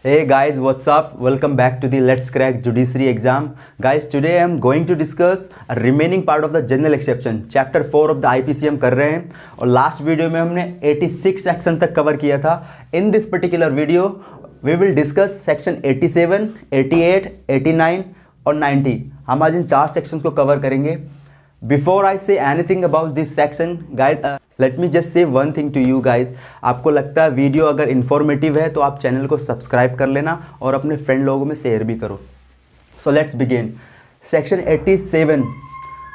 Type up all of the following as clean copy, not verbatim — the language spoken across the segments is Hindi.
Hey guys, what's up? Welcome back to the Let's Crack Judiciary exam. Guys, today I am going to discuss a remaining part of the general exception. Chapter 4 of the IPC हम कर रहे हैं और लास्ट वीडियो में हमने 86 सेक्शन तक कवर किया था. In this particular video, we will discuss section 87, 88, 89 और 90. हम आज इन 4 सेक्शंस को कवर करेंगे. Before I say anything about this section, guys, let me just say one thing to you guys. आपको लगता है वीडियो अगर इन्फॉर्मेटिव है तो आप चैनल को सब्सक्राइब कर लेना और अपने फ्रेंड लोगों में शेयर भी करो. So let's begin. सेक्शन 87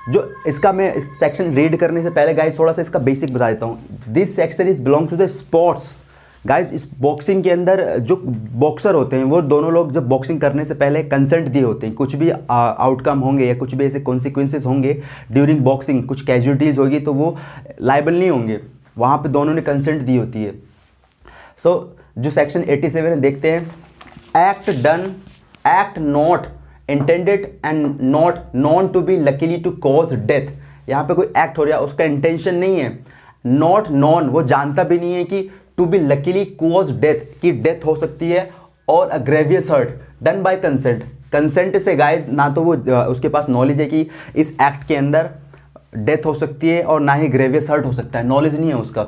जो इसका मैं इस सेक्शन रीड करने से पहले गाइज थोड़ा सा इसका बेसिक बता देता हूँ. This section is belong to the sports. Guys इस बॉक्सिंग के अंदर जो बॉक्सर होते हैं वो दोनों लोग जब बॉक्सिंग करने से पहले कंसेंट दिए होते हैं. कुछ भी आउटकम होंगे या कुछ भी ऐसे कॉन्सिक्वेंसेस होंगे ड्यूरिंग बॉक्सिंग, कुछ कैजुअलिटीज़ होगी तो वो लाइबल नहीं होंगे. वहाँ पे दोनों ने कंसेंट दी होती है. सो जो सेक्शन 87 में देखते हैं, act not intended and not known to be likely to cause death. यहाँ पे कोई एक्ट हो रहा है उसका इंटेंशन नहीं है. नॉट नॉन वो जानता भी नहीं है कि to be likely cause death की डेथ हो सकती है और a grievous hurt done by consent. Consent से गाइज ना तो वो उसके पास नॉलेज है कि इस एक्ट के अंदर डेथ हो सकती है और ना ही ग्रेवियस हर्ट हो सकता है. नॉलेज नहीं है उसका,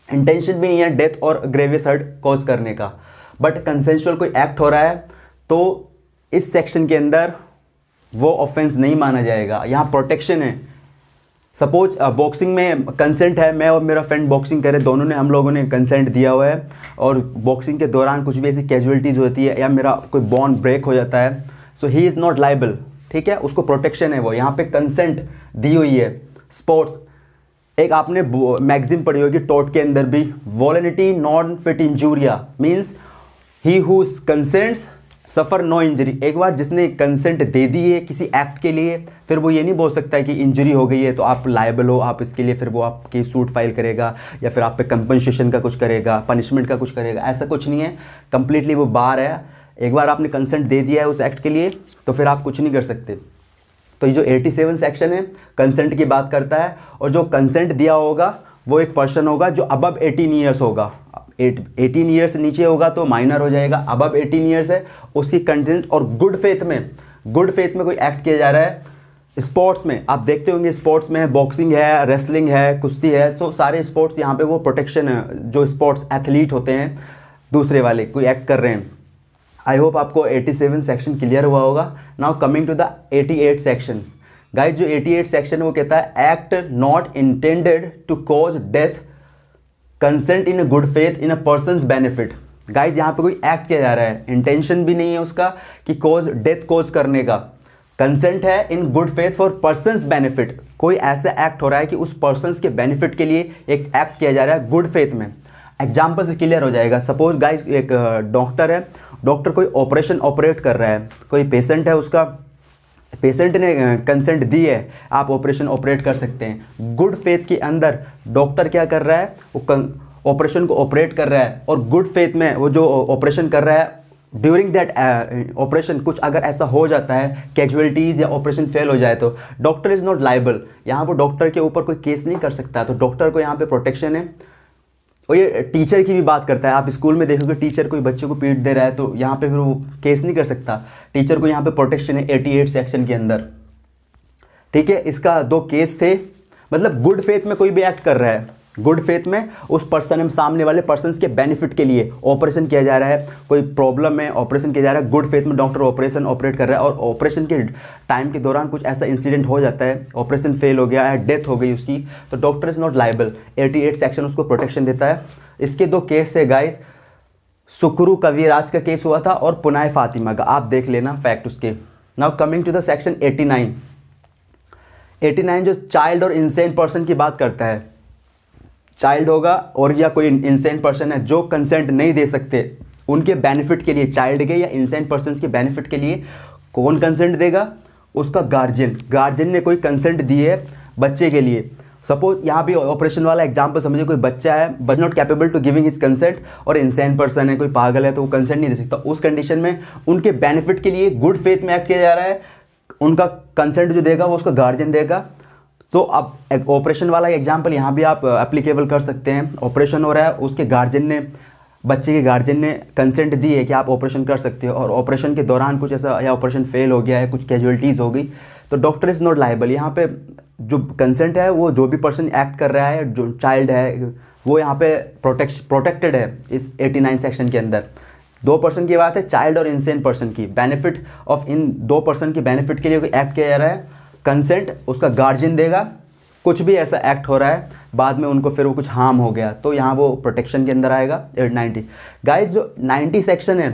इंटेंशन भी नहीं है डेथ और ग्रेवियस हर्ट कॉज करने का. बट कंसेंशुअल कोई एक्ट हो रहा है तो इस सेक्शन के अंदर वो ऑफेंस नहीं माना जाएगा. यहाँ प्रोटेक्शन है. सपोज बॉक्सिंग में कंसेंट है, मैं और मेरा फ्रेंड बॉक्सिंग करें, दोनों ने हम लोगों ने कंसेंट दिया हुआ है और बॉक्सिंग के दौरान कुछ भी ऐसी कैजुअलिटीज़ होती है या मेरा कोई बॉन्ड ब्रेक हो जाता है, सो ही इज़ नॉट लाइबल. ठीक है, उसको प्रोटेक्शन है. वो यहाँ पे कंसेंट दी हुई है. स्पोर्ट्स एक आपने मैगजीन पढ़ी होगी टोट के अंदर भी, volenti non fit injuria means he who consents suffer no injury. एक बार जिसने कंसेंट दे दी है किसी एक्ट के लिए फिर वो ये नहीं बोल सकता है कि इंजरी हो गई है तो आप लायबल हो, आप इसके लिए फिर वो आपकी सूट फाइल करेगा या फिर आप पे कंपनसेशन का कुछ करेगा, पनिशमेंट का कुछ करेगा. ऐसा कुछ नहीं है. कंप्लीटली वो बार है. एक बार आपने कंसेंट दे दिया है उस एक्ट के लिए तो फिर आप कुछ नहीं कर सकते. तो ये जो 87 सेक्शन है कंसेंट की बात करता है और जो कंसेंट दिया होगा वो एक पर्सन होगा जो अबव 18 ईयर्स होगा. 18 ईयर्स से नीचे होगा तो माइनर हो जाएगा. अबव 18 ईयर्स है उसकी कंसेंट. और गुड फेथ में कोई एक्ट किया जा रहा है. स्पोर्ट्स में आप देखते होंगे, स्पोर्ट्स में बॉक्सिंग है, रेसलिंग है, कुश्ती है, तो सारे स्पोर्ट्स यहाँ पे वो प्रोटेक्शन है. जो स्पोर्ट्स एथलीट होते हैं दूसरे वाले कोई एक्ट कर रहे हैं. आई होप आपको 87 सेक्शन क्लियर हुआ होगा. Now coming to the 88 section. Guys जो 88 सेक्शन वो कहता है act not intended to cause death consent in good faith in a person's benefit. Guys यहाँ पे कोई एक्ट किया जा रहा है, इंटेंशन भी नहीं है उसका कि कॉज डेथ कॉज करने का. कंसेंट है इन good faith for persons benefit. कोई ऐसा एक्ट हो रहा है कि उस पर्सनस के बेनिफिट के लिए एक एक्ट किया जा रहा है गुड फेथ में. एग्जाम्पल से क्लियर हो जाएगा. सपोज गाइज एक डॉक्टर है, डॉक्टर कोई ऑपरेशन ऑपरेट कर रहा है, कोई पेशेंट है, उसका पेशेंट ने कंसेंट दी है, आप ऑपरेशन ऑपरेट कर सकते हैं. गुड फेथ के अंदर डॉक्टर क्या कर रहा है, वो ऑपरेशन को ऑपरेट कर रहा है और गुड फेथ में वो जो ऑपरेशन कर रहा है ड्यूरिंग दैट ऑपरेशन कुछ अगर ऐसा हो जाता है, कैजुअलिटीज़ या ऑपरेशन फेल हो जाए तो डॉक्टर इज़ नॉट लाइबल. यहाँ पर डॉक्टर के ऊपर कोई केस नहीं कर सकता. तो डॉक्टर को यहाँ पे प्रोटेक्शन है. और ये टीचर की भी बात करता है. आप स्कूल में देखोगे टीचर कोई बच्चे को पीट दे रहा है तो यहाँ पे फिर वो केस नहीं कर सकता. टीचर को यहाँ पे प्रोटेक्शन है 88 सेक्शन के अंदर. ठीक है, इसका 2 केस थे. मतलब गुड फेथ में कोई भी एक्ट कर रहा है, गुड फेथ में उस पर्सन सामने वाले पर्सन के बेनिफिट के लिए ऑपरेशन किया जा रहा है, कोई प्रॉब्लम में ऑपरेशन किया जा रहा है. गुड फेथ में डॉक्टर ऑपरेशन ऑपरेट कर रहा है और ऑपरेशन के टाइम के दौरान कुछ ऐसा इंसिडेंट हो जाता है, ऑपरेशन फेल हो गया है, डेथ हो गई उसकी, तो doctor is not liable. 88 section उसको प्रोटेक्शन देता है. इसके 2 केस थे गाइज. सुकरू कविराज का केस हुआ था और पुनाय फातिमा का. आप देख लेना फैक्ट उसके. Now coming to the section 89 जो चाइल्ड और इंसेन पर्सन की बात करता है. चाइल्ड होगा और या कोई इंसेन पर्सन है जो कंसेंट नहीं दे सकते, उनके बेनिफिट के लिए, चाइल्ड के या इंसेन पर्सन के बेनिफिट के लिए कौन कंसेंट देगा, उसका गार्जियन ने कोई कंसेंट दी है बच्चे के लिए. सपोज यहाँ भी ऑपरेशन वाला एग्जांपल समझिए, कोई बच्चा है but not capable to giving his consent और इंसेन पर्सन है, कोई पागल है तो वो कंसेंट नहीं दे सकता. उस कंडीशन में उनके बेनिफिट के लिए गुड फेथ में एक्ट किया जा रहा है. उनका कंसेंट जो देगा वो उसका गार्जियन देगा. तो अब ऑपरेशन वाला एग्जाम्पल यहाँ भी आप एप्लीकेबल कर सकते हैं. ऑपरेशन हो रहा है, उसके गार्जियन ने बच्चे के गार्जियन ने कंसेंट दी है कि आप ऑपरेशन कर सकते हो और ऑपरेशन के दौरान कुछ ऐसा या ऑपरेशन फेल हो गया है, कुछ कैजुअलिटीज़ हो गई, तो डॉक्टर इज़ नॉट लाइबल। यहाँ पे जो कंसेंट है वो जो भी पर्सन एक्ट कर रहा है, जो चाइल्ड है, वो यहाँ पे प्रोटेक्टेड है इस 89 सेक्शन के अंदर। दो पर्सन की बात है, चाइल्ड और इंसेन पर्सन की। बेनिफिट ऑफ इन दो पर्सन की बेनिफिट के लिए कोई एक्ट किया जा रहा है, कंसेंट उसका गार्जियन देगा। कुछ भी ऐसा एक्ट हो रहा है बाद में उनको फिर वो कुछ हार्म हो गया तो यहाँ वो प्रोटेक्शन के अंदर आएगा 890। गाइज जो 90 सेक्शन है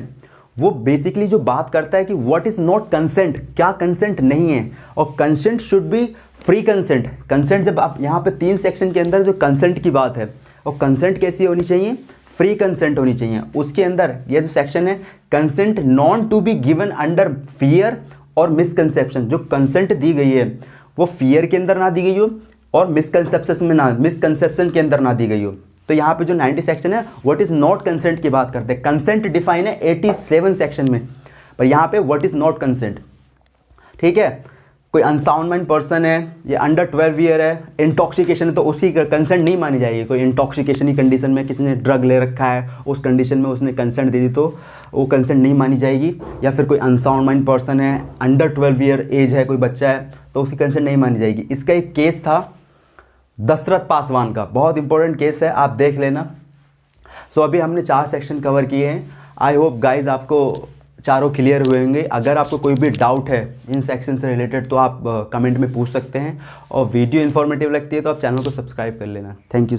वो बेसिकली जो बात करता है कि व्हाट इज़ नॉट कंसेंट, क्या कंसेंट नहीं है, और consent should be free consent. Consent जब आप यहाँ पे 3 सेक्शन के अंदर जो कंसेंट की बात है, और कंसेंट कैसी होनी चाहिए, फ्री कंसेंट होनी चाहिए। उसके अंदर ये जो सेक्शन है, consent known to be given under fear और मिसकंसेप्शन। जो कंसेंट दी गई है वो फियर के अंदर ना दी गई हो और मिसकंसेप्शन के अंदर ना दी गई हो। तो यहाँ पे जो 90 सेक्शन है व्हाट इज नॉट कंसेंट की बात करते हैं। कंसेंट डिफाइन है 87 सेक्शन में, पर यहाँ पे व्हाट इज नॉट कंसेंट। ठीक है, कोई अनसाउंड माइंड पर्सन है, ये अंडर 12 ईयर है, इंटॉक्सिकेशन है, तो उसकी कंसेंट नहीं मानी जाएगी। कोई इंटॉक्सिकेशन की कंडीशन में किसी ने ड्रग ले रखा है, उस कंडीशन में उसने कंसेंट दे दी तो वो कंसेंट नहीं मानी जाएगी। या फिर कोई अनसाउंड माइंड पर्सन है, अंडर 12 ईयर एज है, कोई बच्चा है, तो उसकी कंसेंट नहीं मानी जाएगी। इसका एक केस था दशरथ पासवान का, बहुत इंपॉर्टेंट केस है, आप देख लेना। सो अभी हमने 4 सेक्शन कवर किए हैं। आई होप गाइज आपको चारों क्लियर हुए होंगे। अगर आपको कोई भी डाउट है इन सेक्शन से रिलेटेड तो आप कमेंट में पूछ सकते हैं, और वीडियो इन्फॉर्मेटिव लगती है तो आप चैनल को सब्सक्राइब कर लेना। Thank you.